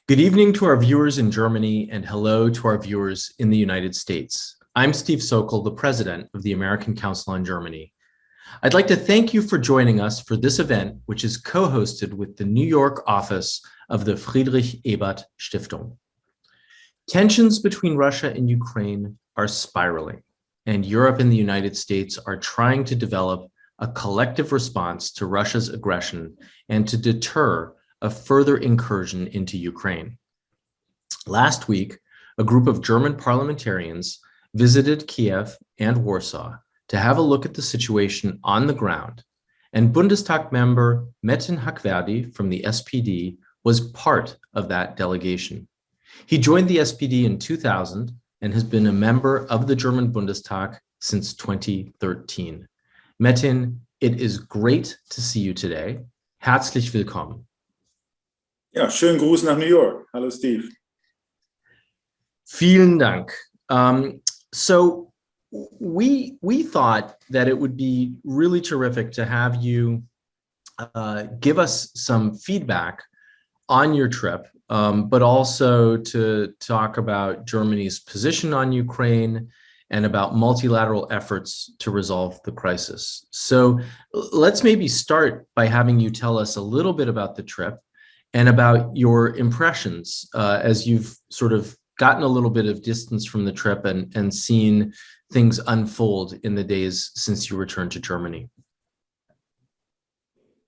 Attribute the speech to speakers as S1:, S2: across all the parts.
S1: Good evening to our viewers in Germany and hello to our viewers in the United States. I'm Steve Sokol, the president of the American Council on Germany. I'd like to thank you for joining us for this event, which is co-hosted with the New York office of the Friedrich-Ebert-Stiftung. Tensions between Russia and Ukraine are spiraling, and Europe and the United States are trying to develop a collective response to Russia's aggression and to deter a further incursion into Ukraine. Last week, a group of German parliamentarians visited Kyiv and Warsaw to have a look at the situation on the ground, and Bundestag member Metin Hakverdi from the SPD was part of that delegation. He joined the SPD in 2000 and has been a member of the German Bundestag since 2013. Metin, it is great to see you today. Herzlich willkommen.
S2: Ja, schönen Gruß nach New York. Hallo, Steve.
S1: Vielen Dank. So we thought that it would be really terrific to have you give us some feedback on your trip, but also to talk about Germany's position on Ukraine and about multilateral efforts to resolve the crisis. So let's maybe start by having you tell us a little bit about the trip and about your impressions as you've sort of gotten a little bit of distance from the trip and seen things unfold in the days since you returned to Germany.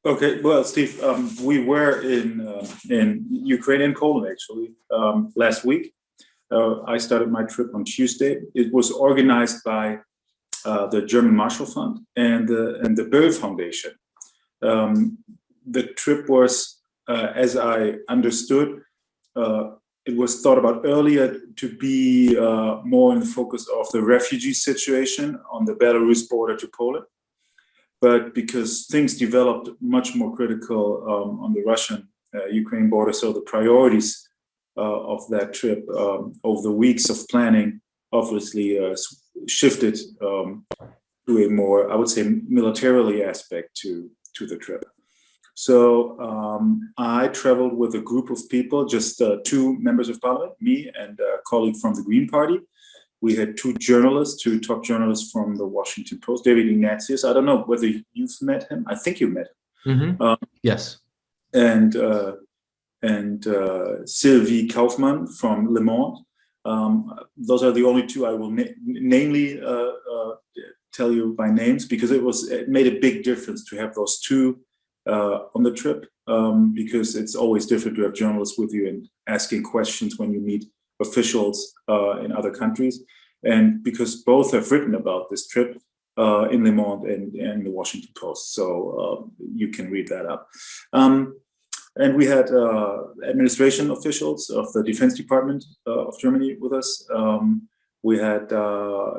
S2: Okay, well, Steve, we were in Ukraine and Poland actually last week. I started my trip on Tuesday. It was organized by the German Marshall Fund and the Böll Foundation. The trip was, as I understood, it was thought about earlier to be more in the focus of the refugee situation on the Belarus border to Poland. But because things developed much more critical on the Russian-Ukraine border, so the priorities of that trip over the weeks of planning obviously shifted to a more, I would say, militarily aspect to the trip. So I traveled with a group of people, just two members of parliament, me and a colleague from the Green Party. We had two top journalists from the Washington Post, David Ignatius. I don't know whether you've met him. I think you met him.
S1: Mm-hmm. Yes.
S2: And Sylvie Kaufmann from Le Monde. Those are the only two I will namely tell you by names, because it made a big difference to have those two on the trip, because it's always different to have journalists with you and asking questions when you meet officials in other countries, and because both have written about this trip in Le Monde and the Washington Post, so you can read that up. And we had administration officials of the Defense Department of Germany with us. We had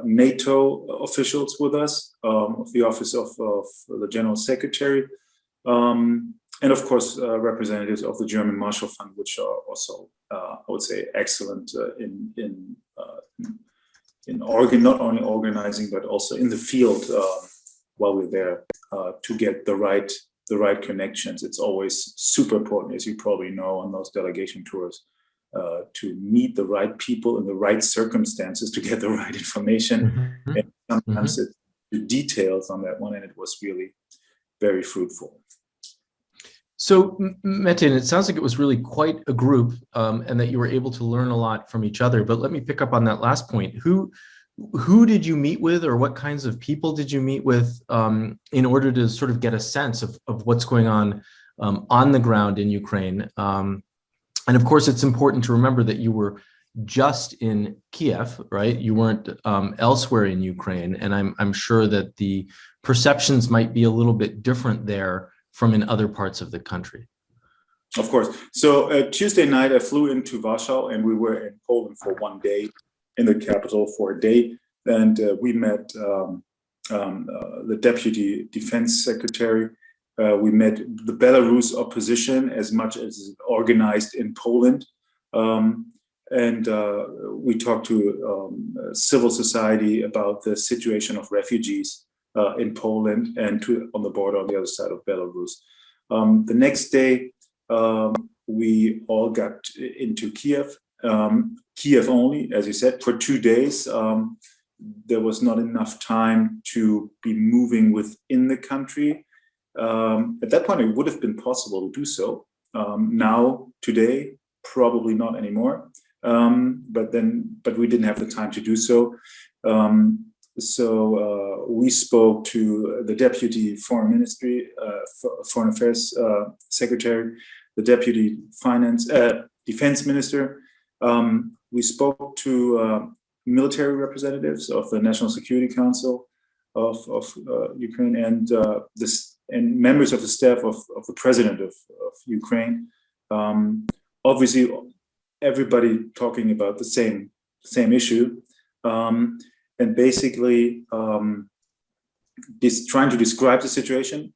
S2: NATO officials with us, of the Office of the General Secretary. And of course, representatives of the German Marshall Fund, which are also, I would say, excellent not only organizing, but also in the field while we're there to get the right connections. It's always super important, as you probably know, on those delegation tours, to meet the right people in the right circumstances to get the right information. Mm-hmm. And sometimes it's the details on that one, and it was really very fruitful.
S1: So, Metin, it sounds like it was really quite a group, and that you were able to learn a lot from each other. But let me pick up on that last point. Who did you meet with, or what kinds of people did you meet with in order to sort of get a sense of what's going on the ground in Ukraine? And of course, it's important to remember that you were just in Kyiv, right? You weren't elsewhere in Ukraine, and I'm sure that the perceptions might be a little bit different there from in other parts of the country.
S2: Of course. So Tuesday night, I flew into Warsaw, and we were in Poland for 1 day, in the capital for a day. And we met the Deputy Defense Secretary. We met the Belarus opposition as much as organized in Poland. And we talked to civil society about the situation of refugees in Poland and on the border on the other side of Belarus. The next day, we all got into Kyiv. Kyiv only, as you said, for 2 days. There was not enough time to be moving within the country. At that point, it would have been possible to do so. Now, today, probably not anymore. But we didn't have the time to do so. So we spoke to the Deputy Foreign Affairs Secretary, the Deputy Defense Minister. We spoke to military representatives of the National Security Council of Ukraine and members of the staff of the President of Ukraine. Obviously, everybody talking about the same issue. And basically trying to describe the situation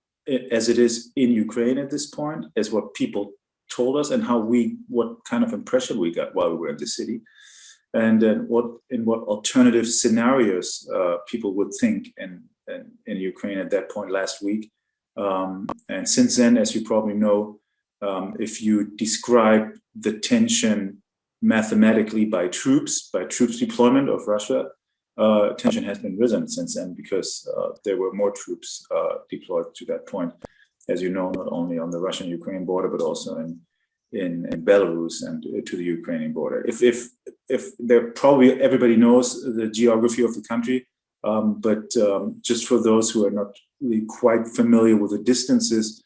S2: as it is in Ukraine at this point, as what people told us and what kind of impression we got while we were in the city, and then what alternative scenarios people would think in Ukraine at that point last week. And since then, as you probably know, if you describe the tension mathematically by troops deployment of Russia, tension has been risen since then because there were more troops deployed to that point, as you know, not only on the Russian-Ukraine border, but also in Belarus and to the Ukrainian border. If there probably everybody knows the geography of the country, but just for those who are not really quite familiar with the distances,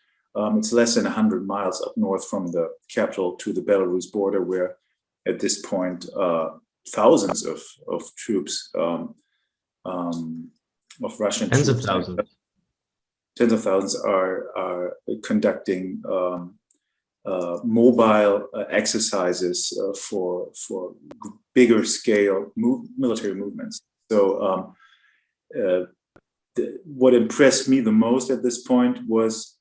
S2: it's less than 100 miles up north from the capital to the Belarus border, where at this point thousands of troops of Russian
S1: tens
S2: troops,
S1: of thousands.
S2: Tens of thousands are conducting mobile exercises for bigger scale military movements. So what impressed me the most at this point was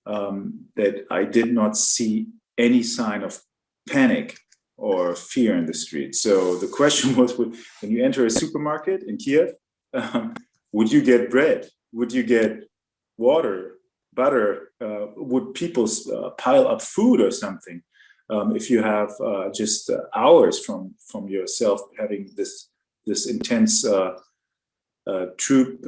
S2: that I did not see any sign of panic or fear in the street. So the question was, when you enter a supermarket in Kyiv, would you get bread? Would you get water, butter? Would people pile up food or something? If you have just hours from yourself having this intense troop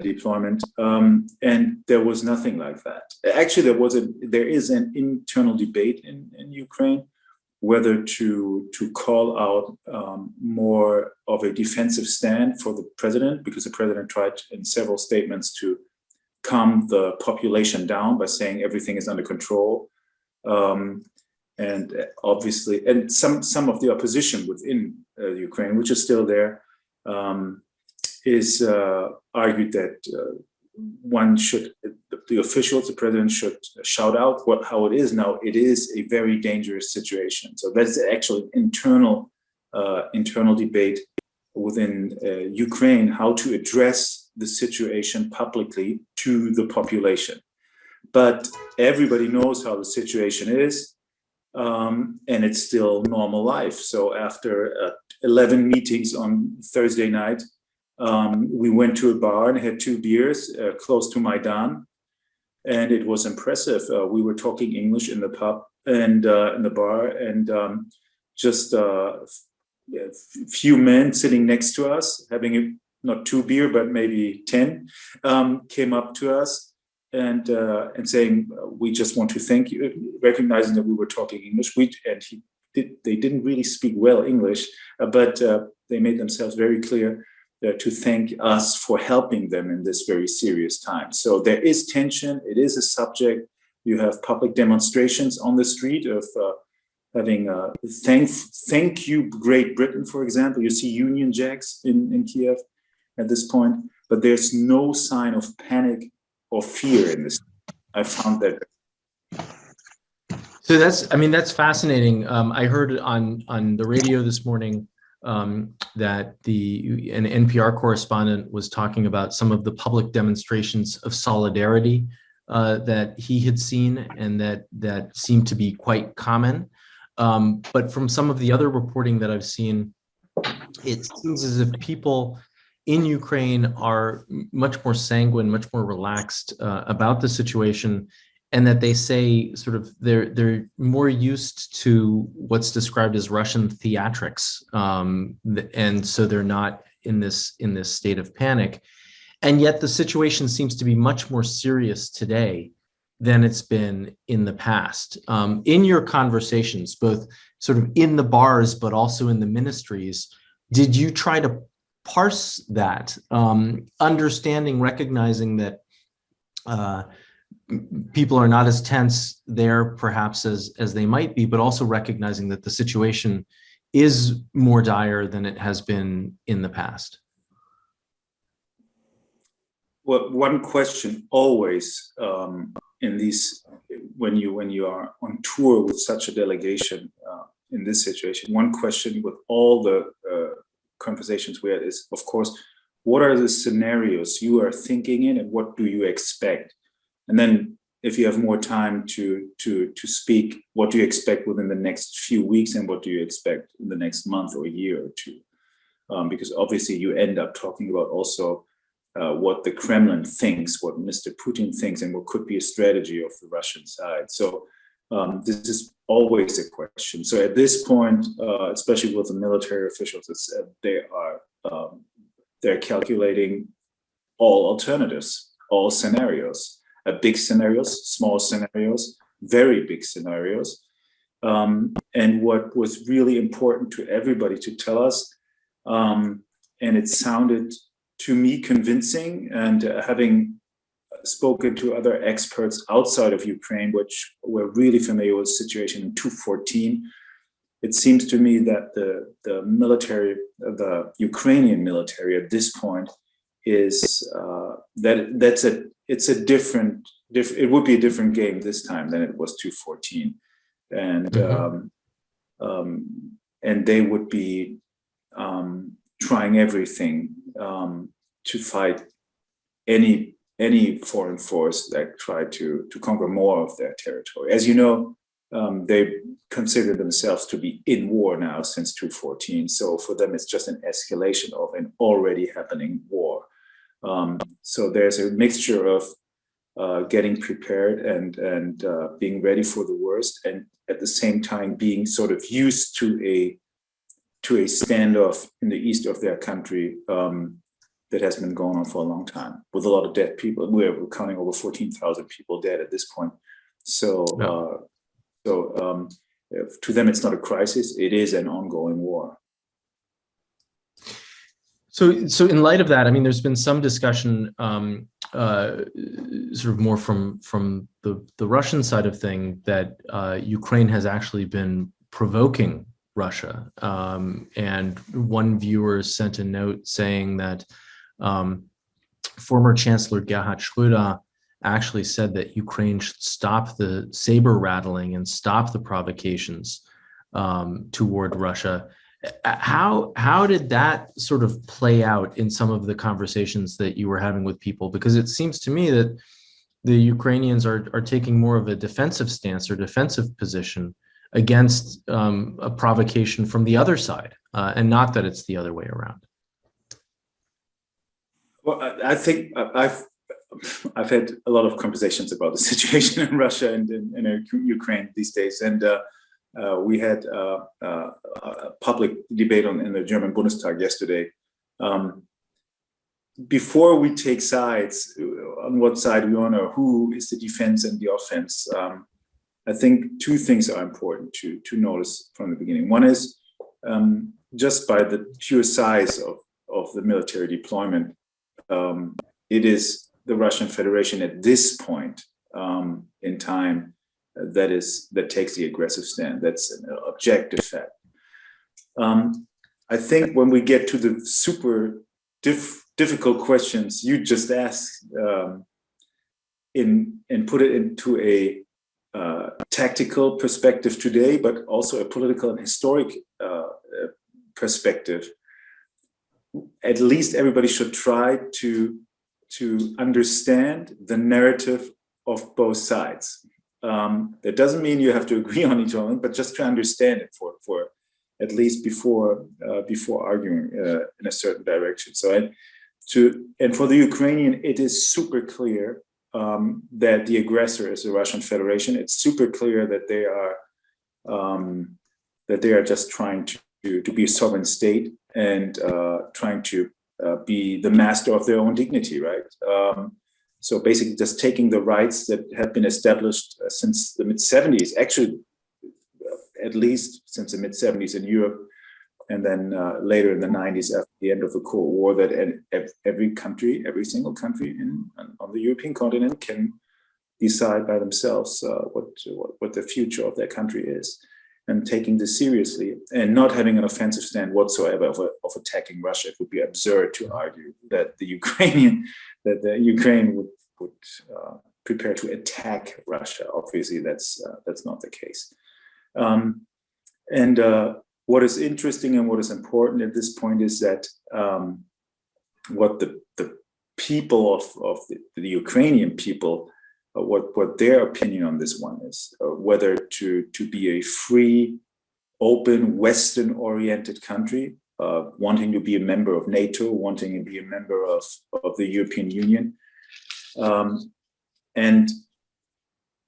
S2: deployment, and there was nothing like that. Actually, there is an internal debate in Ukraine whether to call out more of a defensive stand for the president, because the president tried in several statements to calm the population down by saying everything is under control. And obviously, and some of the opposition within Ukraine, which is still there, is argued that the officials, the president should shout out how it is now. It is a very dangerous situation. So that's actually internal debate within Ukraine, how to address the situation publicly to the population. But everybody knows how the situation is, and it's still normal life. So after 11 meetings on Thursday night, we went to a bar and had 2 beers close to Maidan, and it was impressive. We were talking English in the pub and in the bar, and just a few men sitting next to us, having not 2 beer, but maybe 10, came up to us and saying, "We just want to thank you," recognizing that we were talking English. They didn't really speak well English, but they made themselves very clear to thank us for helping them in this very serious time. So there is tension. It is a subject. You have public demonstrations on the street of having thank you, Great Britain, for example. You see Union Jacks in Kyiv at this point, but there's no sign of panic or fear in this. I found that.
S1: So that's fascinating. I heard on the radio this morning that an NPR correspondent was talking about some of the public demonstrations of solidarity that he had seen, and that seemed to be quite common. But from some of the other reporting that I've seen, it seems as if people in Ukraine are much more sanguine, much more relaxed about the situation, and that they say sort of they're more used to what's described as Russian theatrics, and so they're not in this state of panic. And yet the situation seems to be much more serious today than it's been in the past. In your conversations, both sort of in the bars, but also in the ministries, did you try to parse that, understanding, recognizing that people are not as tense there perhaps as they might be, but also recognizing that the situation is more dire than it has been in the past?
S2: Well, one question always in these, when you are on tour with such a delegation in this situation, one question with all the conversations we had is, of course, what are the scenarios you are thinking in, and what do you expect? And then, if you have more time to speak, what do you expect within the next few weeks, and what do you expect in the next month or year or two? Because obviously, you end up talking about also what the Kremlin thinks, what Mr. Putin thinks, and what could be a strategy of the Russian side. So this is always a question. So at this point, especially with the military officials, they're calculating all alternatives, all scenarios, big scenarios, small scenarios, very big scenarios. And what was really important to everybody to tell us, and it sounded to me convincing, and having spoken to other experts outside of Ukraine, which were really familiar with the situation in 2014, it seems to me that the military, the Ukrainian military at this point is it's a different, it would be a different game this time than it was 2014, and they would be trying everything to fight any foreign force that tried to conquer more of their territory. As you know, they consider themselves to be in war now since 2014. So for them, it's just an escalation of an already happening war. So there's a mixture of getting prepared and being ready for the worst, and at the same time being sort of used to a standoff in the east of their country that has been going on for a long time, with a lot of dead people. We're counting over 14,000 people dead at this point. So, to them, it's not a crisis; it is an ongoing war.
S1: So in light of that, I mean, there's been some discussion, sort of more from the Russian side of things, that Ukraine has actually been provoking Russia. And one viewer sent a note saying that former Chancellor Gerhard Schröder actually said that Ukraine should stop the saber rattling and stop the provocations toward Russia. How did that sort of play out in some of the conversations that you were having with people? Because it seems to me that the Ukrainians are taking more of a defensive stance or defensive position against a provocation from the other side, and not that it's the other way around.
S2: Well, I think I've had a lot of conversations about the situation in Russia and in Ukraine these days, and we had a public debate in the German Bundestag yesterday. Before we take sides on what side we want, or who is the defense and the offense, I think two things are important to notice from the beginning. One is just by the pure size of the military deployment, it is the Russian Federation at this point in time that takes the aggressive stand. That's an objective fact. I think when we get to the super difficult questions you just asked, and put it into a tactical perspective today, but also a political and historic perspective, at least everybody should try to understand the narrative of both sides. That doesn't mean you have to agree on each other, but just to understand it for at least before arguing in a certain direction. So and for the Ukrainian, it is super clear that the aggressor is the Russian Federation. It's super clear that they are just trying to be a sovereign state and trying to be the master of their own dignity, right? So basically just taking the rights that have been established since the mid-70s, actually at least since the mid-70s in Europe, and then later in the 90s after the end of the Cold War, that every country, every single country on the European continent can decide by themselves what the future of their country is. And taking this seriously and not having an offensive stand whatsoever of attacking Russia. It would be absurd to argue that the Ukraine would prepare to attack Russia. Obviously, that's not the case. What is interesting and what is important at this point is that what the people of the Ukrainian people, what their opinion on this one is, whether to be a free, open, Western-oriented country, wanting to be a member of NATO, wanting to be a member of the European Union. And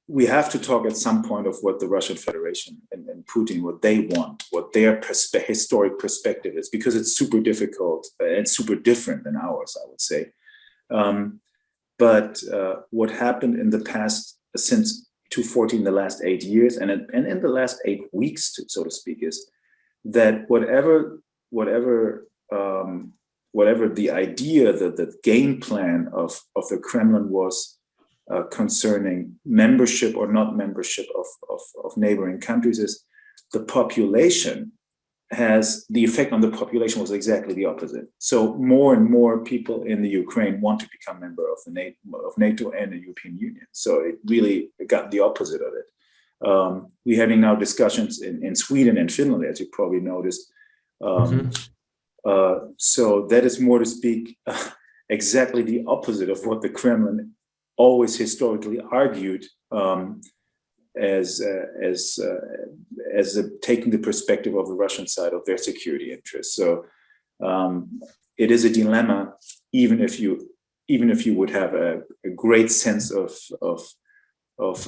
S2: we have to talk at some point of what the Russian Federation and Putin, what they want, what their historic perspective is, because it's super difficult and super different than ours, I would say. But what happened in the past, since 2014, the last 8 years, and in the last 8 weeks, so to speak, is that whatever the idea, the game plan of the Kremlin was concerning membership or not membership of neighboring countries, is the population has, the effect on the population was exactly the opposite. So more and more people in the Ukraine want to become member of NATO and the European Union. So it really got the opposite of it. We're having now discussions in Sweden and Finland, as you probably noticed. So that is, more to speak, exactly the opposite of what the Kremlin always historically argued as taking the perspective of the Russian side of their security interests. So it is a dilemma, even if you would have a great sense of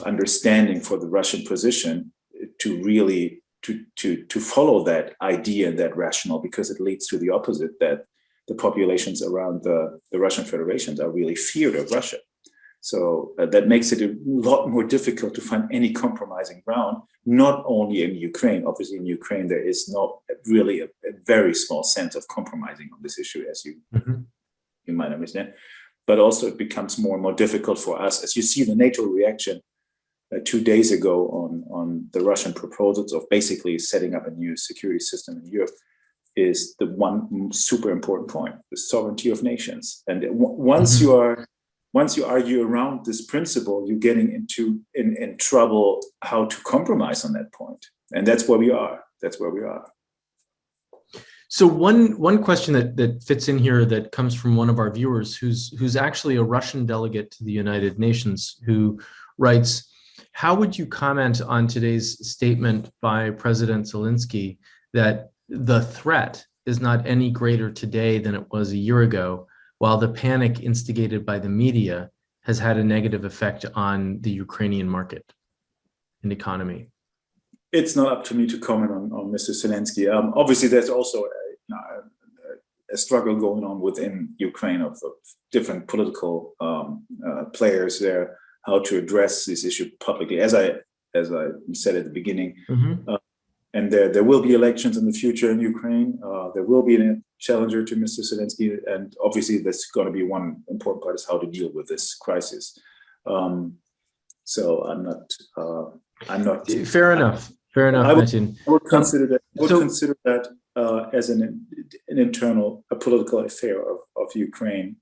S2: understanding for the Russian position, to really to follow that idea, that rationale, because it leads to the opposite, that the populations around the Russian Federation are really feared of Russia. So that makes it a lot more difficult to find any compromising ground, not only in Ukraine. Obviously, in Ukraine, there is not really a very small sense of compromising on this issue, as you might understand. But also it becomes more and more difficult for us, as you see the NATO reaction 2 days ago on the Russian proposals of basically setting up a new security system in Europe, is the one super important point: the sovereignty of nations. And once you argue around this principle, you're getting in trouble how to compromise on that point. And that's where we are.
S1: So one question that fits in here, that comes from one of our viewers who's actually a Russian delegate to the United Nations, who writes, how would you comment on today's statement by President Zelensky that the threat is not any greater today than it was a year ago, while the panic instigated by the media has had a negative effect on the Ukrainian market and economy?
S2: It's not up to me to comment on Mr. Zelensky. Obviously, there's also a struggle going on within Ukraine of different political players there, how to address this issue publicly. As I said at the beginning, and there will be elections in the future in Ukraine. There will be a challenger to Mr. Zelensky, and obviously that's going to be one important part, is how to deal with this crisis. So I'm not. Fair enough,
S1: Metin.
S2: I would consider that as an internal, a political affair of Ukraine.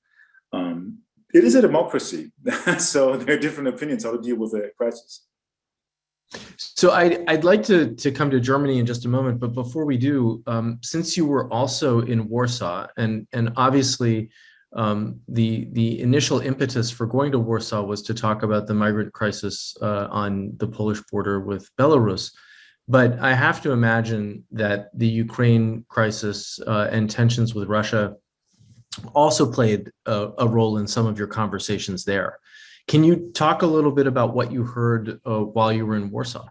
S2: It is a democracy, so there are different opinions how to deal with the crisis.
S1: So I'd like to come to Germany in just a moment, but before we do, since you were also in Warsaw, and obviously the initial impetus for going to Warsaw was to talk about the migrant crisis on the Polish border with Belarus, but I have to imagine that the Ukraine crisis and tensions with Russia also played a role in some of your conversations there. Can you talk a little bit about what you heard while you were in Warsaw?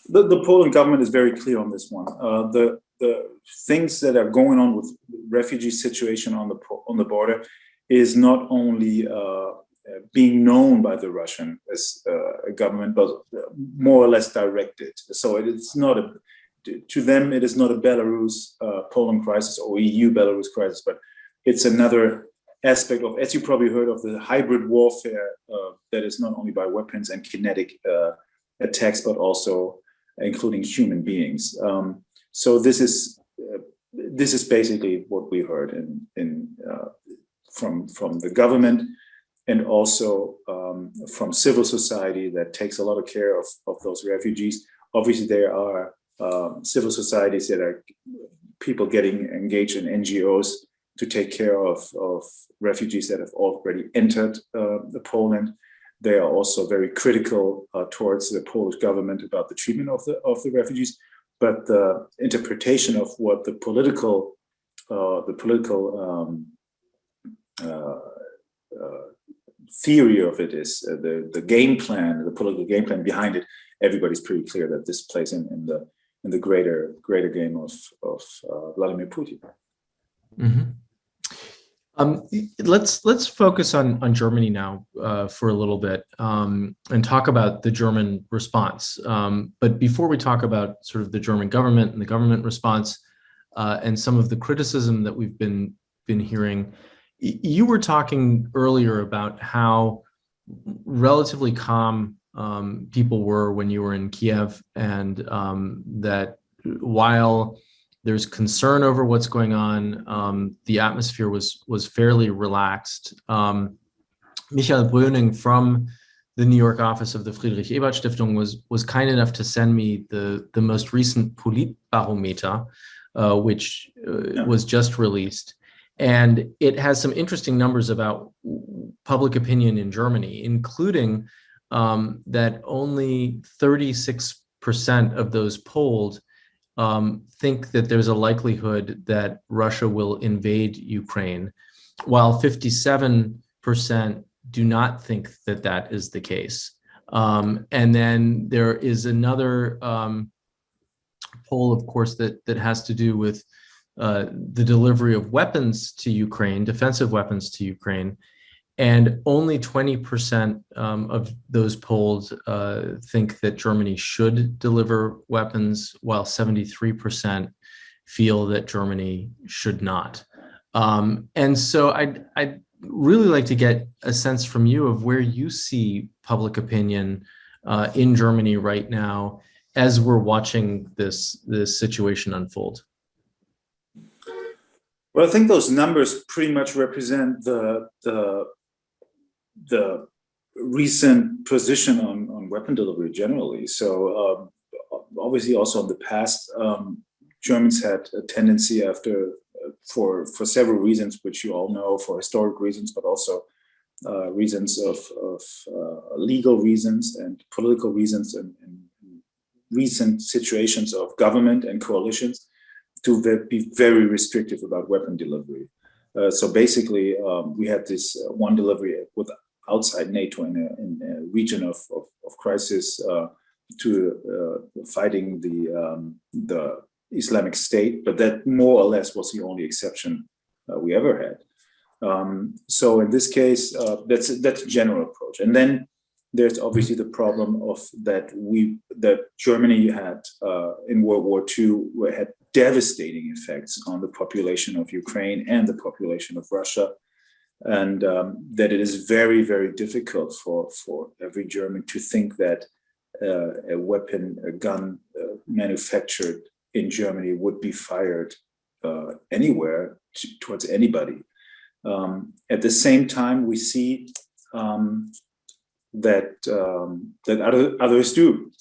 S2: The Poland government is very clear on this one. The things that are going on with the refugee situation on the border is not only being known by the Russian government, but more or less directed. So it's not to them, it is not a Belarus-Poland crisis or EU-Belarus crisis, but it's another aspect of, as you probably heard, of the hybrid warfare that is not only by weapons and kinetic attacks, but also including human beings. So this is basically what we heard from the government, and also from civil society that takes a lot of care of those refugees. Obviously, there are civil societies that are people getting engaged in NGOs to take care of refugees that have already entered Poland. They are also very critical towards the Polish government about the treatment of the refugees. But the interpretation of what the political theory of it is, the game plan, the political game plan behind it, everybody's pretty clear that this plays in the greater game of Vladimir Putin.
S1: Mm-hmm. Let's focus on Germany now for a little bit and talk about the German response. But before we talk about sort of the German government and the government response and some of the criticism that we've been hearing, you were talking earlier about how relatively calm people were when you were in Kyiv, and that while there's concern over what's going on, the atmosphere was fairly relaxed. Michael Bröning from the New York office of the Friedrich-Ebert-Stiftung was kind enough to send me the most recent Politbarometer, which was just released. And it has some interesting numbers about public opinion in Germany, including that only 36% of those polled think that there's a likelihood that Russia will invade Ukraine, while 57% do not think that that is the case. And then there is another poll, of course, that has to do with the delivery of weapons to Ukraine, defensive weapons to Ukraine. And only 20% of those polled think that Germany should deliver weapons, while 73% feel that Germany should not. And so I'd really like to get a sense from you of where you see public opinion in Germany right now as we're watching this situation unfold.
S2: Well, I think those numbers pretty much represent the recent position on weapon delivery generally. So obviously also in the past, Germans had a tendency for several reasons, which you all know, for historic reasons, but also reasons of legal reasons and political reasons, and recent situations of government and coalitions, to be very restrictive about weapon delivery. So basically, we had this one delivery with outside NATO in a region of crisis to fighting the Islamic State, but that more or less was the only exception we ever had. So in this case, that's a general approach. And then there's obviously the problem of that Germany had in World War II, had devastating effects on the population of Ukraine and the population of Russia, and that it is very, very difficult for every German to think that a gun manufactured in Germany would be fired anywhere towards anybody. At the same time, we see that others do.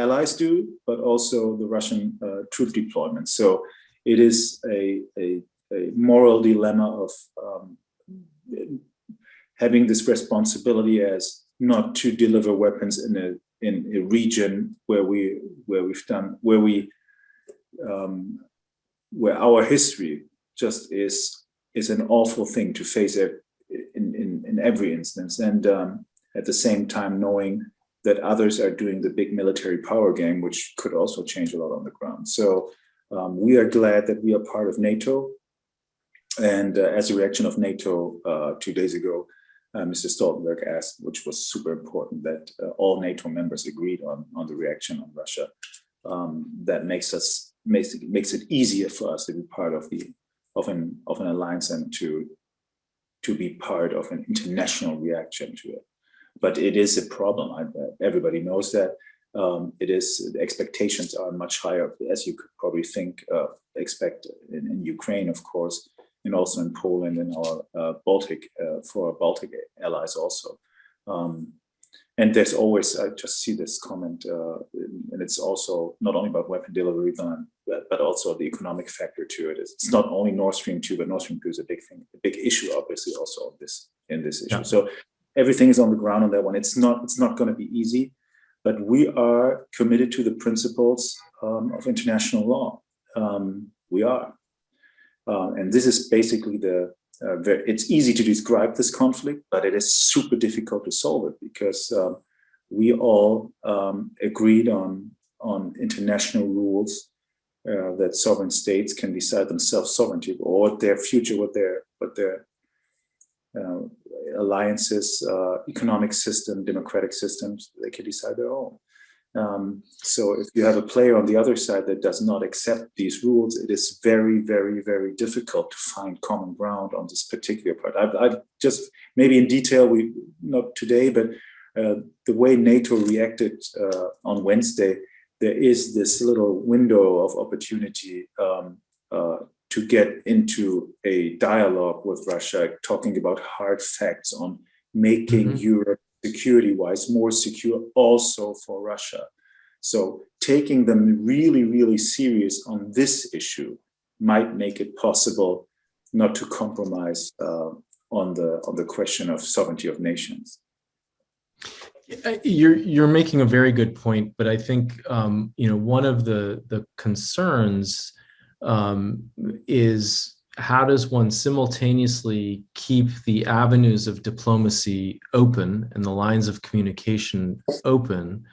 S2: Allies do, but also the Russian troop deployment. So it is a moral dilemma of having this responsibility as not to deliver weapons in a region where our history just is an awful thing to face in every instance, and at the same time knowing that others are doing the big military power game, which could also change a lot on the ground. So we are glad that we are part of NATO. And as a reaction of NATO 2 days ago, Mr. Stoltenberg asked, which was super important, that all NATO members agreed on the reaction on Russia. That makes it easier for us to be part of an alliance and to be part of an international reaction to it. But it is a problem. Everybody knows that. The expectations are much higher, as you could probably expect in Ukraine, of course, and also in Poland and our Baltic allies also. And there's always, I just see this comment, and it's also not only about weapon delivery, but also the economic factor to it. It's not only Nord Stream 2, but Nord Stream 2 is a big thing, a big issue, obviously, also in this issue. Yeah. So everything is on the ground on that one. It's not going to be easy, but we are committed to the principles of international law. We are. And this is basically it's easy to describe this conflict, but it is super difficult to solve it because we all agreed on international rules that sovereign states can decide themselves sovereignty or their future, what their alliances, economic system, democratic systems, they can decide their own. So if you have a player on the other side that does not accept these rules, it is very, very, very difficult to find common ground on this particular part. I just, maybe in detail, not today, but the way NATO reacted on Wednesday, there is this little window of opportunity to get into a dialogue with Russia, talking about hard facts on making Europe security-wise more secure also for Russia. So taking them really, really serious on this issue might make it possible not to compromise on the question of sovereignty of nations.
S1: You're making a very good point, but I think one of the concerns is how does one simultaneously keep the avenues of diplomacy open and the lines of communication open,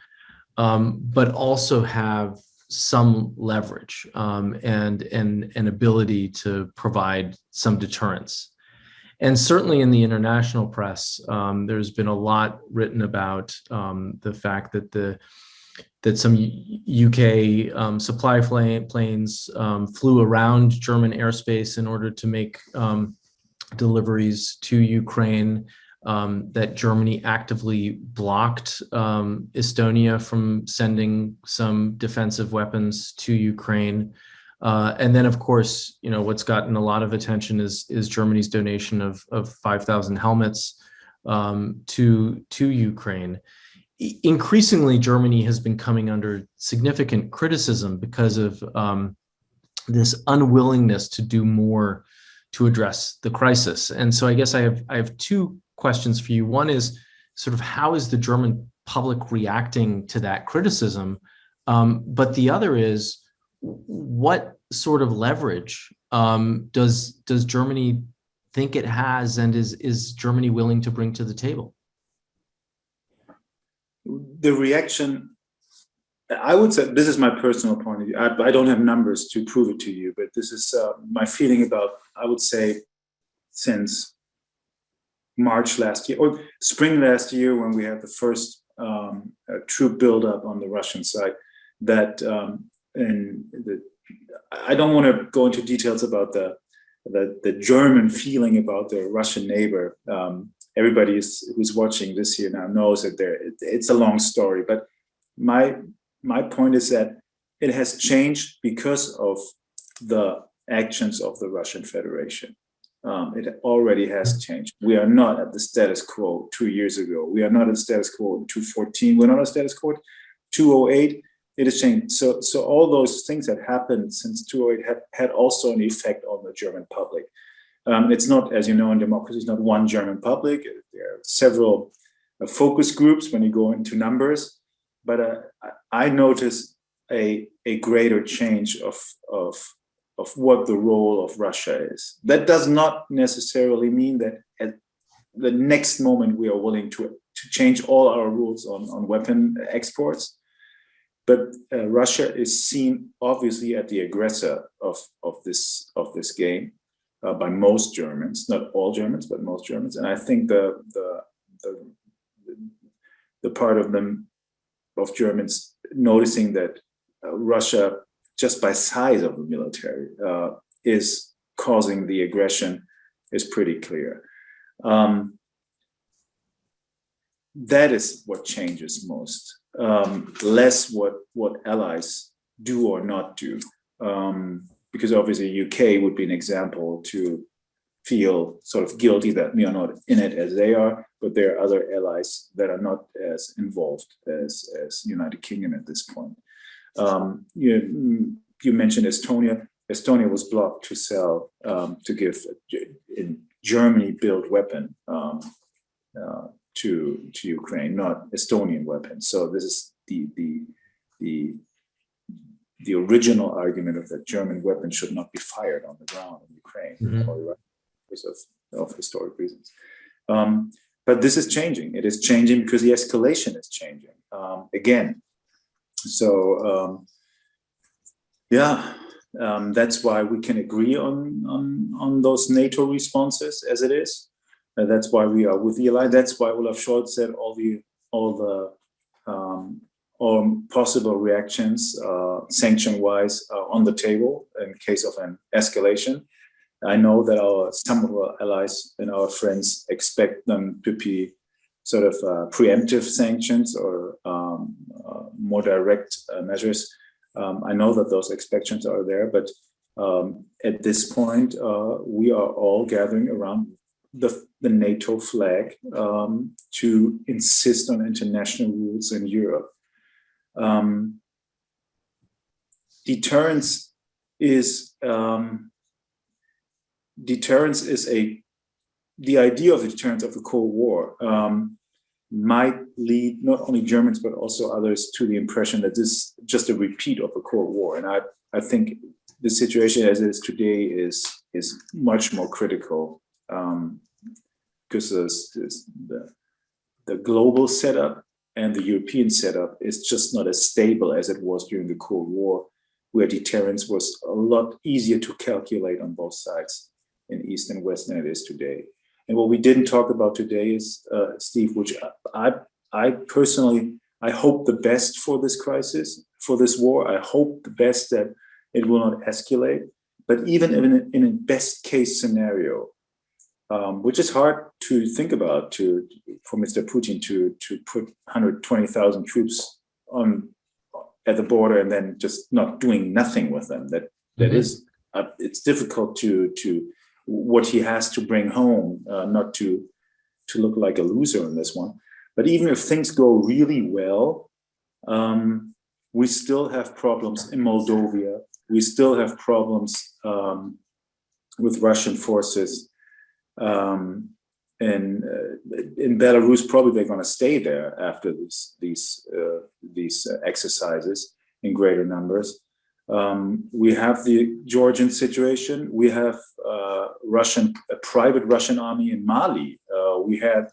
S1: but also have some leverage and an ability to provide some deterrence. And certainly in the international press, there's been a lot written about the fact that some UK supply planes flew around German airspace in order to make deliveries to Ukraine, that Germany actively blocked Estonia from sending some defensive weapons to Ukraine. And then, of course, what's gotten a lot of attention is Germany's donation of 5,000 helmets to Ukraine. Increasingly, Germany has been coming under significant criticism because of this unwillingness to do more to address the crisis. And so I guess I have two questions for you. One is sort of how is the German public reacting to that criticism? But the other is what sort of leverage does Germany think it has, and is Germany willing to bring to the table?
S2: The reaction, I would say, this is my personal point of view. I don't have numbers to prove it to you, but this is my feeling about, I would say, since March last year, or spring last year, when we had the first troop buildup on the Russian side, that I don't want to go into details about the German feeling about the Russian neighbor. Everybody who's watching this here now knows that it's a long story, but my point is that it has changed because of the actions of the Russian Federation. It already has changed. We are not at the status quo 2 years ago. We are not at the status quo in 2014. We're not at the status quo 2008. It has changed. So all those things that happened since 2008 had also an effect on the German public. It's not, as you know, in democracy, it's not one German public. There are several focus groups when you go into numbers. But I notice a greater change of what the role of Russia is. That does not necessarily mean that the next moment we are willing to change all our rules on weapon exports. But Russia is seen obviously as the aggressor of this game by most Germans, not all Germans, but most Germans. And I think the part of Germans noticing that Russia, just by size of the military, is causing the aggression is pretty clear. That is what changes most. Less what allies do or not do, because obviously UK would be an example to feel sort of guilty that we are not in it as they are, but there are other allies that are not as involved as United Kingdom at this point. You mentioned Estonia. Estonia was blocked to sell, to give in Germany-built weapon to Ukraine, not Estonian weapons. So this is the original argument of that German weapons should not be fired on the ground in Ukraine, because of historic reasons. But this is changing. It is changing because the escalation is changing again. So that's why we can agree on those NATO responses as it is. That's why we are with the alliance. That's why Olaf Scholz said all the possible reactions, sanction-wise, on the table in case of an escalation. I know that some of our allies and our friends expect them to be sort of preemptive sanctions or more direct measures. I know that those expectations are there, but at this point, we are all gathering around the NATO flag to insist on international rules in Europe. Deterrence is the idea of the deterrence of the Cold War might lead not only Germans but also others to the impression that this is just a repeat of the Cold War. And I think the situation as it is today is much more critical because the global setup and the European setup is just not as stable as it was during the Cold War, where deterrence was a lot easier to calculate on both sides in East and West than it is today. And what we didn't talk about today is, Steve, which I personally, I hope the best for this crisis, for this war. I hope the best that it will not escalate. But even in a best case scenario, which is hard to think about for Mr. Putin to put 120,000 troops at the border and then just not doing nothing with them. That is, it's difficult to what he has to bring home, not to look like a loser in this one. But even if things go really well, we still have problems in Moldova. We still have problems with Russian forces. And in Belarus, probably they're going to stay there after these exercises in greater numbers. We have the Georgian situation. We have a private Russian army in Mali. We had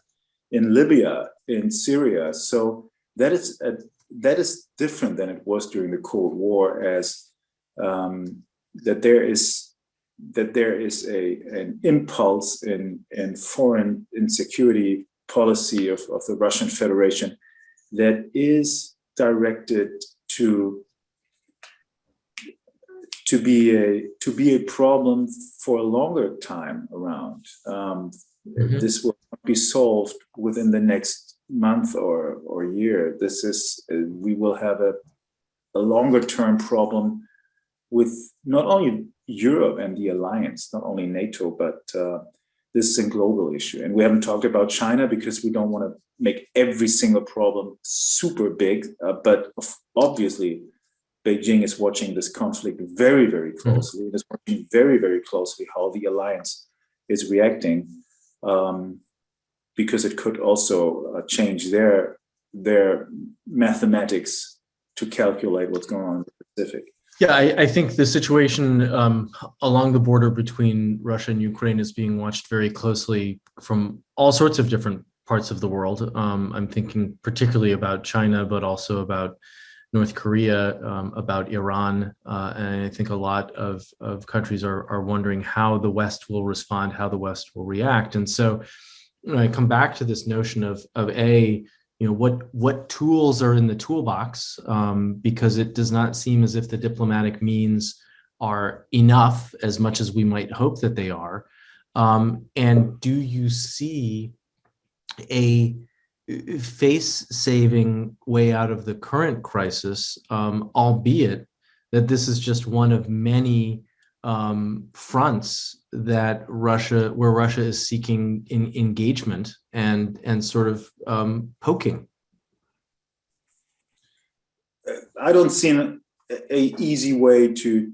S2: in Libya, in Syria. So that is different than it was during the Cold War, as that there is an impulse in foreign security policy of the Russian Federation that is directed to be a problem for a longer time around. This will not be solved within the next month or year. We will have a longer term problem with not only Europe and the alliance, not only NATO, but this is a global issue. And we haven't talked about China because we don't want to make every single problem super big. But obviously, Beijing is watching this conflict very, very closely. It is watching very, very closely how the alliance is reacting, because it could also change their mathematics to calculate what's going on in the Pacific.
S1: Yeah, I think the situation along the border between Russia and Ukraine is being watched very closely from all sorts of different parts of the world. I'm thinking particularly about China, but also about North Korea, about Iran. And I think a lot of countries are wondering how the West will respond, how the West will react. And so I come back to this notion of what tools are in the toolbox, because it does not seem as if the diplomatic means are enough as much as we might hope that they are. And do you see a face-saving way out of the current crisis, albeit that this is just one of many fronts that where Russia is seeking engagement and sort of poking?
S2: I don't see an easy way to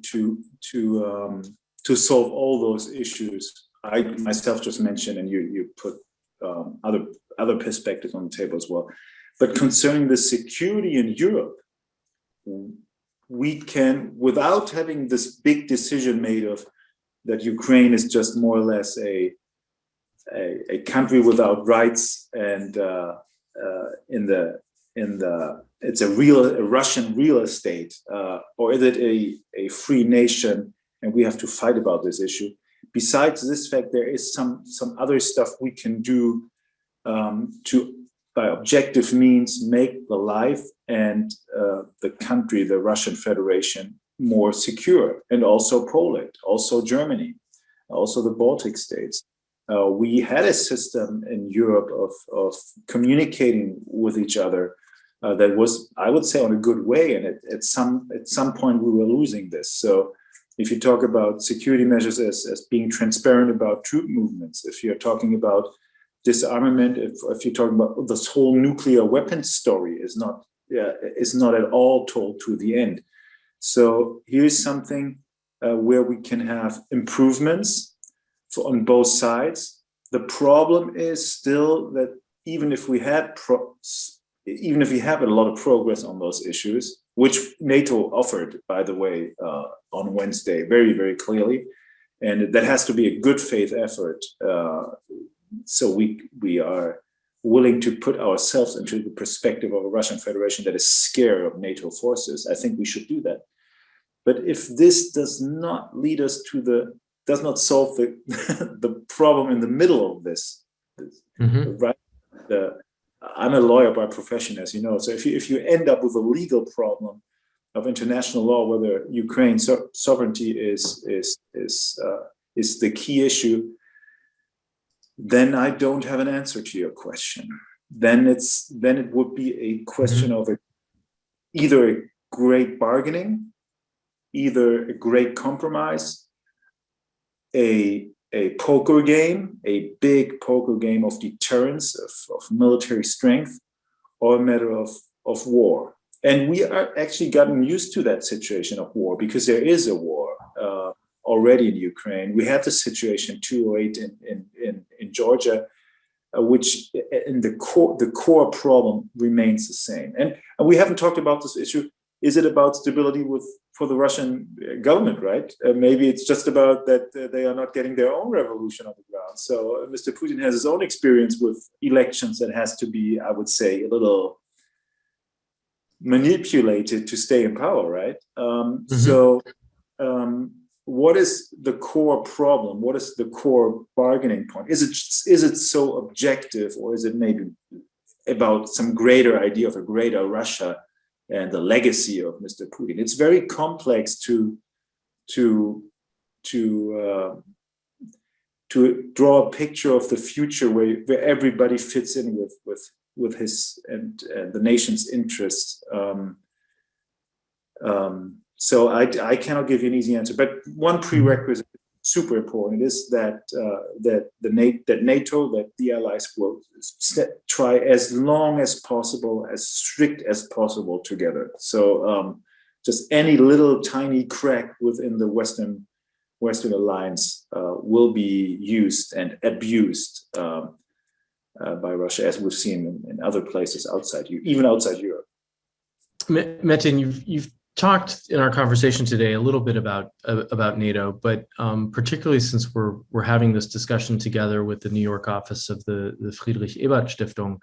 S2: solve all those issues. I myself just mentioned, and you put other perspectives on the table as well. But concerning the security in Europe, we can, without having this big decision made of that Ukraine is just more or less a country without rights, and it's a Russian real estate, or is it a free nation, and we have to fight about this issue. Besides this fact, there is some other stuff we can do to, by objective means, make the life and the country, the Russian Federation, more secure, and also Poland, also Germany, also the Baltic states. We had a system in Europe of communicating with each other that was, I would say, on a good way, and at some point we were losing this. So if you talk about security measures as being transparent about troop movements, if you're talking about disarmament, if you're talking about this whole nuclear weapons story is not at all told to the end. So here's something where we can have improvements on both sides. The problem is still that even if we have a lot of progress on those issues, which NATO offered, by the way, on Wednesday, very, very clearly, and that has to be a good faith effort. So we are willing to put ourselves into the perspective of a Russian Federation that is scared of NATO forces. I think we should do that. But if this does not lead us does not solve the problem in the middle of this, I'm a lawyer by profession, as you know. So if you end up with a legal problem of international law, whether Ukraine's sovereignty is the key issue, then I don't have an answer to your question. Then it would be a question of either a great bargaining, either a great compromise, a poker game, a big poker game of deterrence, of military strength, or a matter of war. And we are actually gotten used to that situation of war, because there is a war already in Ukraine. We had the situation 2008 in Georgia, which in the core problem remains the same. And we haven't talked about this issue. Is it about stability for the Russian government, right? Maybe it's just about that they are not getting their own revolution on the ground. So Mr. Putin has his own experience with elections that has to be, I would say, a little manipulated to stay in power, right? So what is the core problem? What is the core bargaining point? Is it so objective, or is it maybe about some greater idea of a greater Russia and the legacy of Mr. Putin? It's very complex to draw a picture of the future where everybody fits in with his and the nation's interests. So I cannot give you an easy answer, but one prerequisite, super important, is that NATO, that the allies will try as long as possible, as strict as possible together. So just any little tiny crack within the Western alliance will be used and abused by Russia, as we've seen in other places outside, even outside Europe.
S1: Metin, you've talked in our conversation today a little bit about NATO, but particularly since we're having this discussion together with the New York office of the Friedrich-Ebert-Stiftung,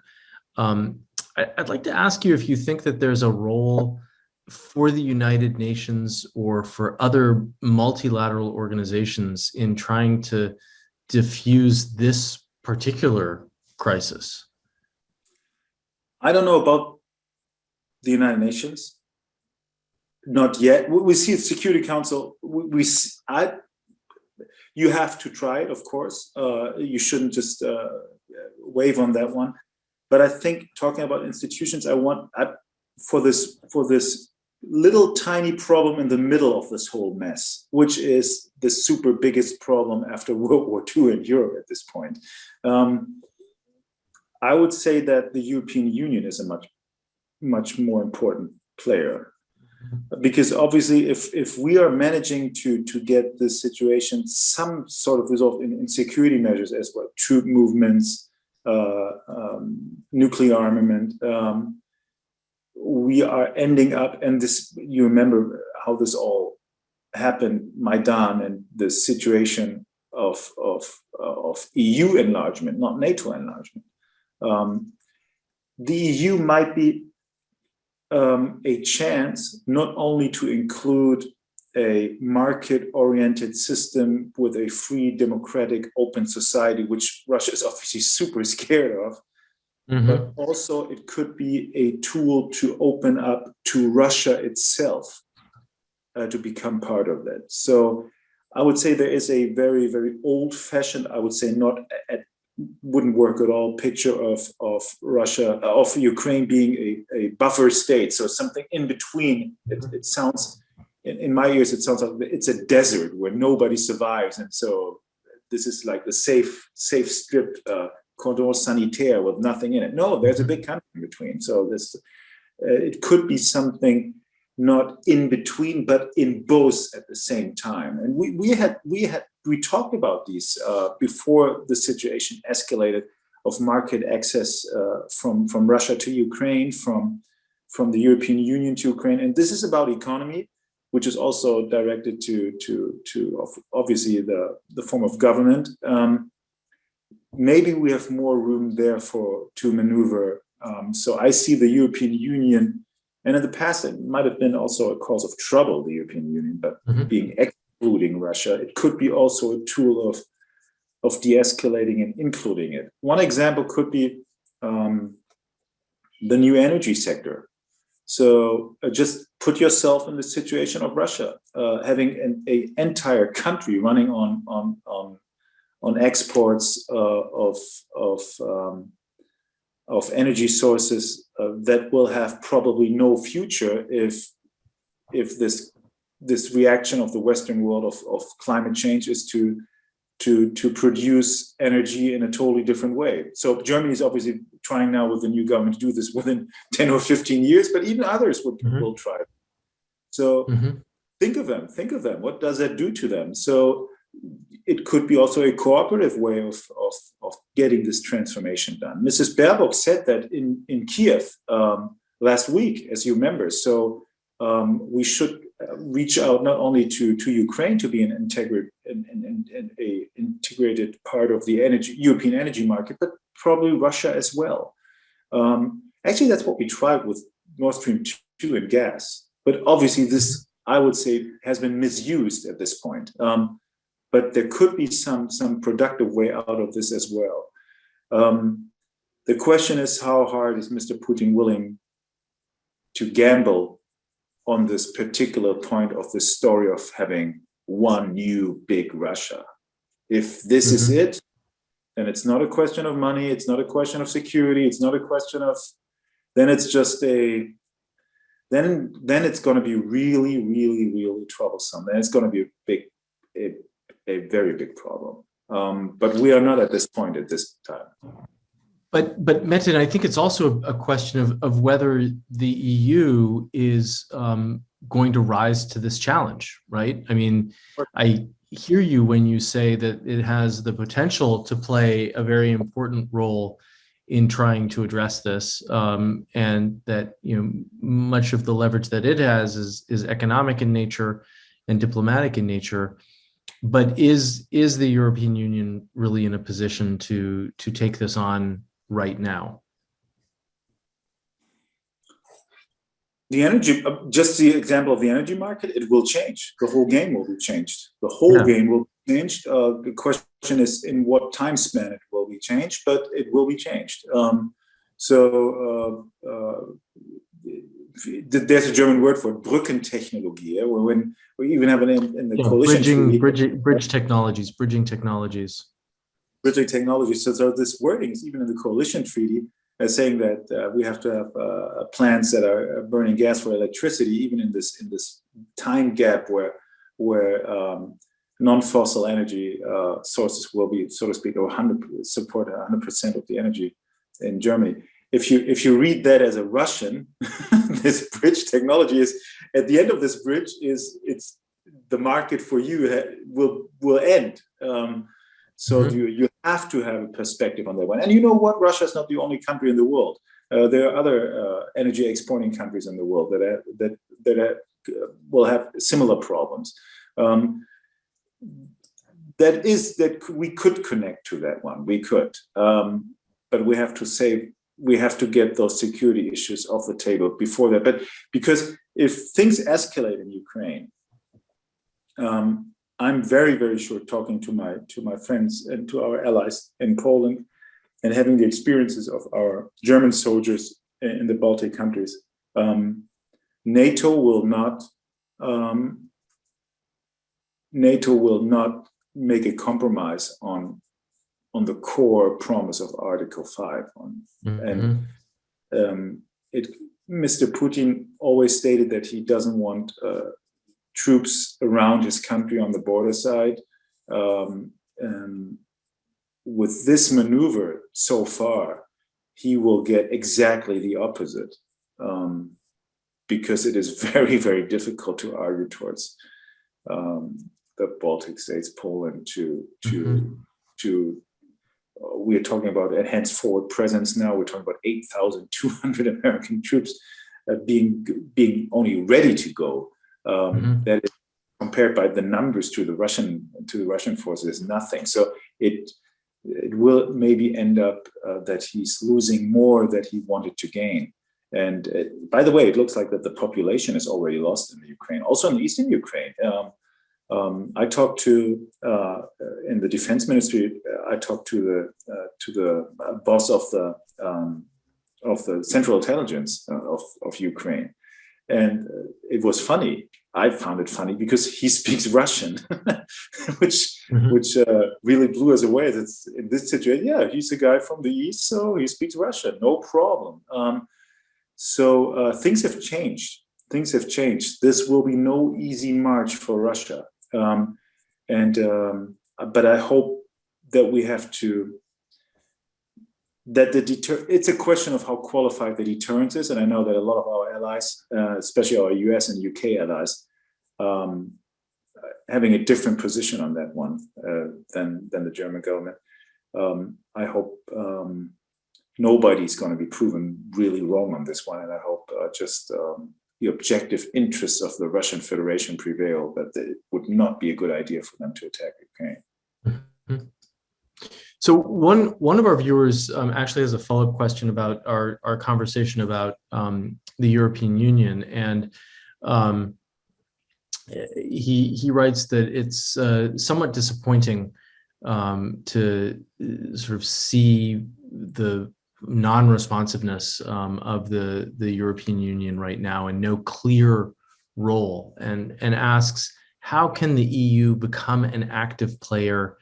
S1: I'd like to ask you if you think that there's a role for the United Nations or for other multilateral organizations in trying to diffuse this particular crisis.
S2: I don't know about the United Nations. Not yet. We see the Security Council. You have to try it, of course. You shouldn't just wave on that one. But I think talking about institutions, for this little tiny problem in the middle of this whole mess, which is the super biggest problem after World War II in Europe at this point. I would say that the European Union is a much more important player. Because obviously, if we are managing to get this situation some sort of resolved in security measures as well, troop movements, nuclear armament, we are ending up, and this, you remember how this all happened, Maidan, and the situation of EU enlargement, not NATO enlargement. The EU might be a chance not only to include a market-oriented system with a free, democratic, open society, which Russia is obviously super scared of, but also it could be a tool to open up to Russia itself to become part of that. So I would say there is a very, very old-fashioned, I would say wouldn't work at all, picture of Russia, of Ukraine being a buffer state, so something in between. It sounds, in my ears, it sounds like it's a desert where nobody survives, and so this is like the safe strip, cordon sanitaire with nothing in it. No, there's a big country in between. So this, it could be something not in between, but in both at the same time. And we talked about these before the situation escalated, of market access from Russia to Ukraine, from the European Union to Ukraine. And this is about economy, which is also directed to obviously the form of government. Maybe we have more room there to maneuver. So I see the European Union, and in the past it might have been also a cause of trouble, the European Union, but being excluding Russia, it could be also a tool of de-escalating and including it. One example could be the new energy sector. So just put yourself in the situation of Russia, having an entire country running on exports of energy sources that will have probably no future if this reaction of the Western world of climate change is to produce energy in a totally different way. So Germany is obviously trying now with the new government to do this within 10 or 15 years, but even others will try. So think of them. What does that do to them? So it could be also a cooperative way of getting this transformation done. Mrs. Baerbock said that in Kyiv last week, as you remember. So we should reach out not only to Ukraine to be an integrated part of the European energy market, but probably Russia as well. Actually, that's what we tried with Nord Stream 2 and gas. But obviously this, I would say, has been misused at this point. But there could be some productive way out of this as well. The question is, how hard is Mr. Putin willing to gamble on this particular point of the story of having one new big Russia? If this is it, then it's not a question of money, it's not a question of security, it's not a question of, then it's just then it's going to be really, really, really troublesome. Then it's going to be a very big problem. But we are not at this point at this time.
S1: But Metin, I think it's also a question of whether the EU is going to rise to this challenge, right? I mean, I hear you when you say that it has the potential to play a very important role in trying to address this, and that much of the leverage that it has is economic in nature and diplomatic in nature. But is the European Union really in a position to take this on right now?
S2: The energy, just the example of the energy market, it will change. The whole game will be changed. The whole game will be changed. The question is in what time span it will be changed, but it will be changed. There's a German word for it, Brückentechnologie, when we even have it in the coalition.
S1: Bridging technologies. Bridging technologies.
S2: So this wording is even in the coalition treaty, saying that we have to have plants that are burning gas for electricity, even in this time gap where non-fossil energy sources will be, so to speak, or support 100% of the energy in Germany. If you read that as a Russian, this bridge technology is at the end of this bridge it's the market for you will end. So you have to have a perspective on that one. And you know what? Russia is not the only country in the world. There are other energy exporting countries in the world that will have similar problems. That we could connect to that one. We could, but we have to get those security issues off the table before that. But because if things escalate in Ukraine, I'm very, very sure, talking to my friends and to our allies in Poland and having the experiences of our German soldiers in the Baltic countries, NATO will not make a compromise on the core promise of Article 5. And Mr. Putin always stated that he doesn't want troops around his country on the border side. With this maneuver so far, he will get exactly the opposite, because it is very, very difficult to argue towards the Baltic states, Poland, to we're talking about a henceforward presence now. We're talking about 8,200 American troops being only ready to go. That is, compared by the numbers to the Russian forces, is nothing. So it will maybe end up that he's losing more that he wanted to gain. And by the way, it looks like that the population is already lost in the Ukraine, also in eastern Ukraine. I talked to in the defense ministry. I talked to the boss of the Central Intelligence of Ukraine, and it was funny. I found it funny because he speaks Russian, which really blew us away. That's in this situation. Yeah, he's a guy from the east, so he speaks Russian, no problem. So things have changed. Things have changed. This will be no easy march for Russia. But I hope that we have to, it's a question of how qualified the deterrence is. And I know that a lot of our allies, especially our US and UK allies, having a different position on that one than the German government. I hope nobody's going to be proven really wrong on this one. And I hope the objective interests of the Russian Federation prevail, that it would not be a good idea for them to attack Ukraine.
S1: So one of our viewers actually has a follow-up question about our conversation about the European Union, and he writes that it's somewhat disappointing to sort of see the non-responsiveness of the European Union right now, and no clear role, and asks, how can the EU become an active player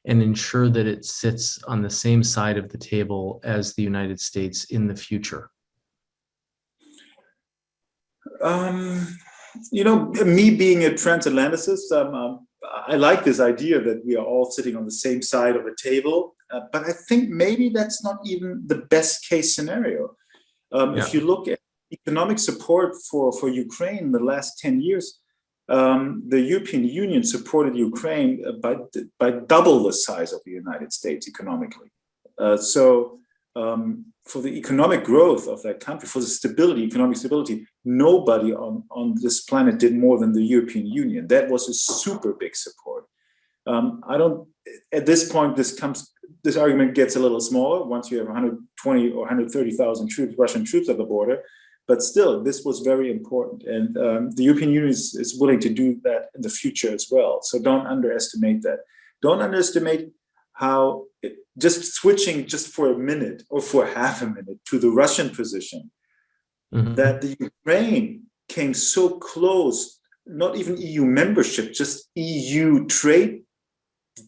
S1: and ensure that it sits on the same side of the table as the United States in the future?
S2: Me being a transatlanticist, I like this idea that we are all sitting on the same side of a table, but I think maybe that's not even the best case scenario. If you look at economic support for Ukraine in the last 10 years, the European Union supported Ukraine by double the size of the United States economically. So for the economic growth of that country, for the stability, economic stability, nobody on this planet did more than the European Union. That was a super big support. At this point, this argument gets a little smaller once you have 120 or 130,000 troops, Russian troops at the border. But still, this was very important. And the European Union is willing to do that in the future as well. So don't underestimate that. Don't underestimate how just switching just for a minute or for half a minute to the Russian position, that the Ukraine came so close, not even EU membership, just EU trade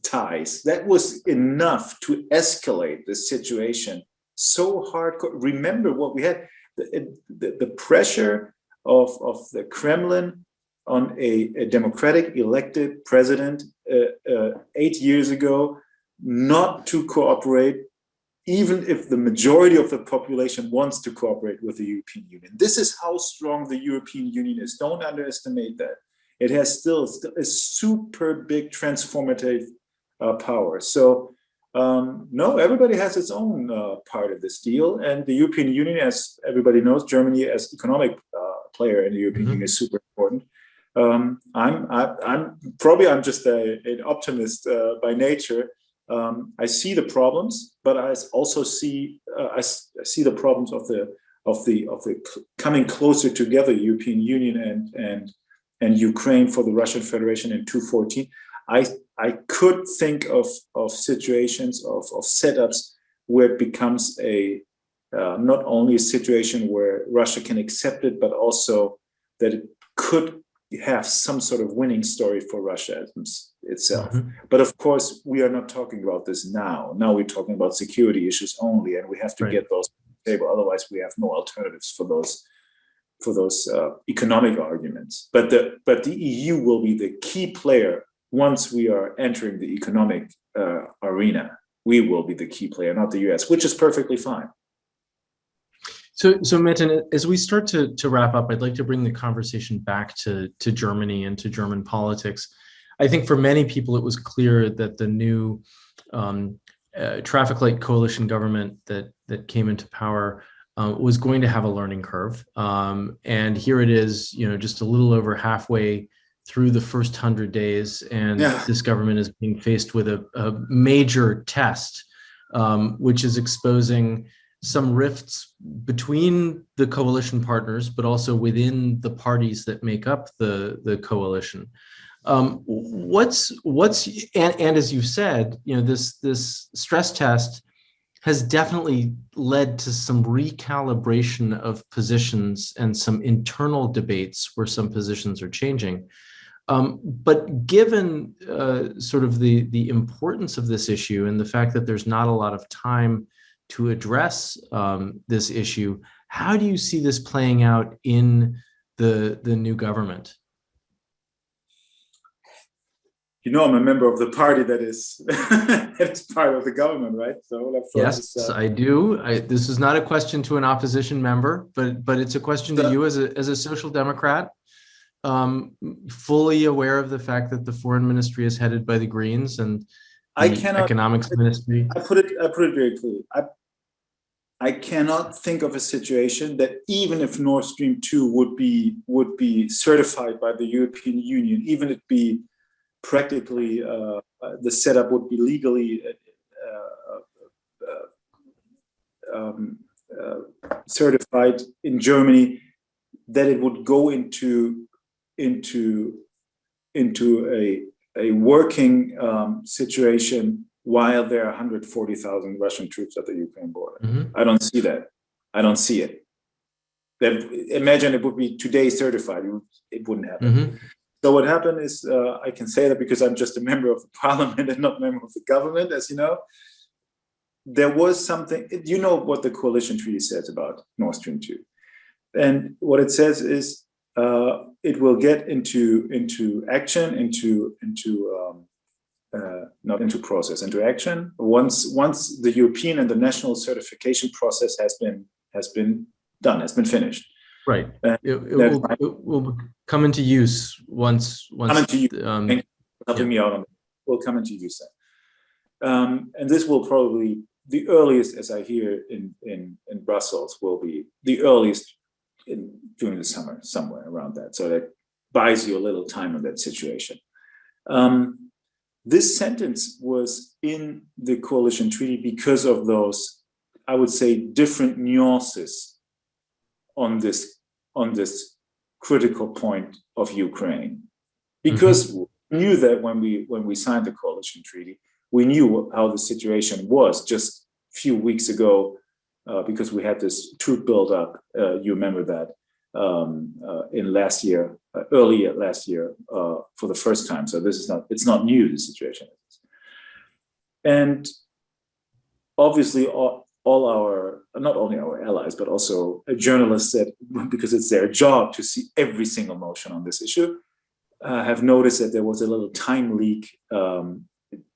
S2: ties. That was enough to escalate the situation so hardcore. Remember what we had, the pressure of the Kremlin on a democratic elected president 8 years ago, not to cooperate, even if the majority of the population wants to cooperate with the European Union. This is how strong the European Union is. Don't underestimate that. It has still a super big transformative power. So no, everybody has its own part of this deal. And the European Union, as everybody knows, Germany as economic player in the European Union is super important. I'm just an optimist by nature. I see the problems, but I also see I see the problems of the coming closer together European Union and Ukraine for the Russian Federation in 2014. I could think of situations of setups where it becomes not only a situation where Russia can accept it, but also that it could have some sort of winning story for Russia itself. But of course, we are not talking about this now. Now we're talking about security issues only, and we have to get those on the table. Otherwise, we have no alternatives for those economic arguments. But the EU will be the key player once we are entering the economic arena. We will be the key player, not the US, which is perfectly fine.
S1: So Metin, as we start to wrap up, I'd like to bring the conversation back to Germany and to German politics. I think for many people, it was clear that the new traffic light coalition government that came into power was going to have a learning curve. And here it is, just a little over halfway through the first 100 days, and this government is being faced with a major test, which is exposing some rifts between the coalition partners, but also within the parties that make up the coalition. And as you said, this stress test has definitely led to some recalibration of positions and some internal debates where some positions are changing. But given sort of the importance of this issue and the fact that there's not a lot of time to address this issue, how do you see this playing out in the new government?
S2: I'm a member of the party that is part of the government, right? So
S1: yes, I do. This is not a question to an opposition member, but it's a question to you as a social democrat, fully aware of the fact that the foreign ministry is headed by the Greens and economics ministry.
S2: I put it very clearly. I cannot think of a situation that even if Nord Stream 2 would be certified by the European Union, even if it be practically the setup would be legally certified in Germany, that it would go into a working situation while there are 140,000 Russian troops at the Ukraine border. I don't see that. I don't see it. Imagine it would be today certified. It wouldn't happen. So what happened is, I can say that because I'm just a member of the parliament and not a member of the government, as you know. There was something, what the coalition treaty says about Nord Stream 2. And what it says is it will get into action, not into process, into action once the European and the national certification process has been done, has been finished.
S1: Right. It will come into use once.
S2: Come into use. Thank you for helping me out on that. Will come into use then. And this will probably the earliest, as I hear in Brussels, will be the earliest during the summer, somewhere around that. So that buys you a little time in that situation. This sentence was in the coalition treaty because of those, I would say, different nuances on this critical point of Ukraine. Because we knew that when we signed the coalition treaty, we knew how the situation was just a few weeks ago, because we had this troop buildup. You remember that in last year, early last year, for the first time. So this is it's not new, the situation. And obviously, all our, not only our allies, but also journalists that, because it's their job to see every single motion on this issue, have noticed that there was a little time leak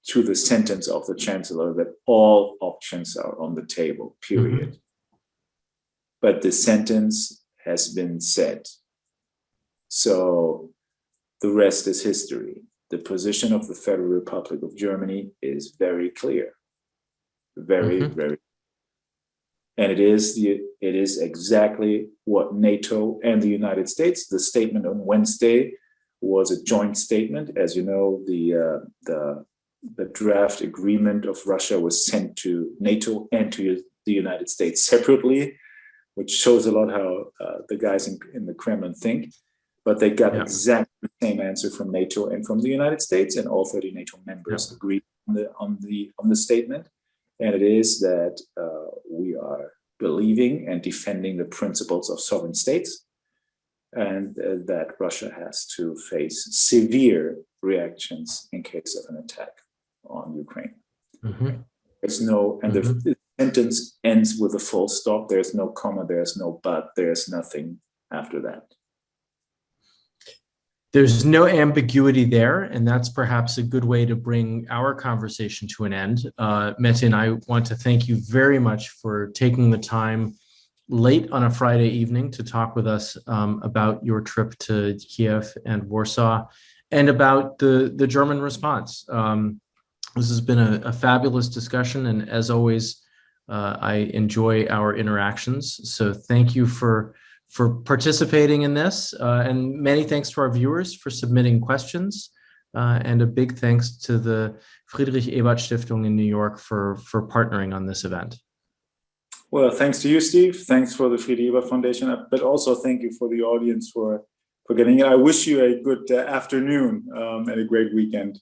S2: to the sentence of the chancellor that all options are on the table, period. But the sentence has been said. So the rest is history. The position of the Federal Republic of Germany is very clear. Very, very. And it is exactly what NATO and the United States, the statement on Wednesday was a joint statement. As you know, the draft agreement of Russia was sent to NATO and to the United States separately, which shows a lot how the guys in the Kremlin think. But they got exactly the same answer from NATO and from the United States, and all 30 NATO members agreed on the statement. And it is that we are believing and defending the principles of sovereign states, and that Russia has to face severe reactions in case of an attack on Ukraine. There's no, and the sentence ends with a full stop. There's no comma, there's no but, there's nothing after that.
S1: There's no ambiguity there, and that's perhaps a good way to bring our conversation to an end. Metin, I want to thank you very much for taking the time late on a Friday evening to talk with us about your trip to Kyiv and Warsaw and about the German response. This has been a fabulous discussion, and as always, I enjoy our interactions. So thank you for participating in this, and many thanks to our viewers for submitting questions, and a big thanks to the Friedrich-Ebert-Stiftung in New York for partnering on this event.
S2: Well, thanks to you, Steve. Thanks for the Friedrich-Ebert Foundation, but also thank you for the audience for getting it. I wish you a good afternoon and a great weekend.